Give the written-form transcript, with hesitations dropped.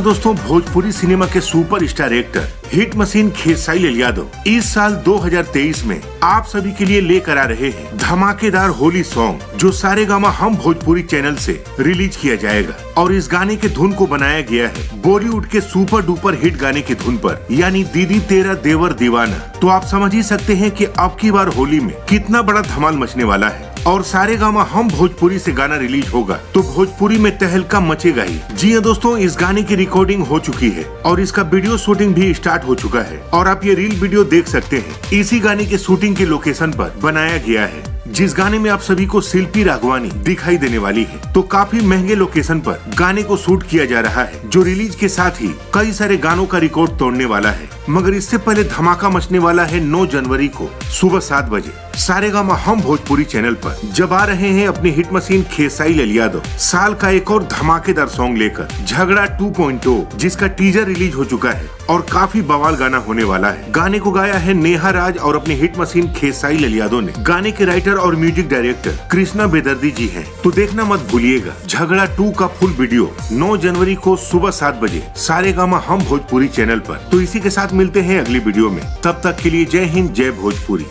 दोस्तों, भोजपुरी सिनेमा के super star actor hit machine Khesari Lal Yadav इस साल 2023 में आप सभी के लिए लेकर आ रहे हैं धमाकेदार होली सॉन्ग, जो सारेगामा हम भोजपुरी चैनल से रिलीज किया जाएगा। और इस गाने के धुन को बनाया गया है बॉलीवुड के सुपर डुपर हिट गाने की धुन पर, यानी दीदी तेरा देवर दीवाना। तो आप समझ ही सकते हैं कि अब की बार होली में कितना बड़ा धमाल मचने वाला है। और सारेगामा हम भोजपुरी से गाना रिलीज होगा तो भोजपुरी में तहलका मचेगा ही। जी हाँ दोस्तों, इस गाने की रिकॉर्डिंग हो चुकी है और इसका वीडियो शूटिंग भी स्टार्ट हो चुका है और आप ये रील वीडियो देख सकते हैं। इसी गाने के शूटिंग के लोकेशन पर बनाया गया है, जिस गाने में आप सभी को शिल्पी राघवानी दिखाई देने वाली है। तो काफी महंगे लोकेशन पर गाने को शूट किया जा रहा है, जो रिलीज के साथ ही कई सारे गानों का रिकॉर्ड तोड़ने वाला है। मगर इससे पहले धमाका मचने वाला है 9 जनवरी को सुबह 7 बजे सारेगामा हम भोजपुरी चैनल पर, जब आ रहे हैं अपनी हिट मशीन खेसारी लाल यादव साल का एक और धमाकेदार सॉन्ग लेकर, झगड़ा 2.0, जिसका टीजर रिलीज हो चुका है और काफी बवाल गाना होने वाला है। गाने को गाया है नेहा राज और अपनी हिट मशीन खेसारी लाल यादव ने। गाने के राइटर और म्यूजिक डायरेक्टर कृष्णा बेदर्दी जी हैं। तो देखना मत भूलिएगा झगड़ा 2 का फुल वीडियो 9 जनवरी को सुबह 7 बजे सारेगामा हम भोजपुरी चैनल पर। तो इसी के साथ मिलते हैं अगली वीडियो में। तब तक के लिए जय हिंद, जय भोजपुरी।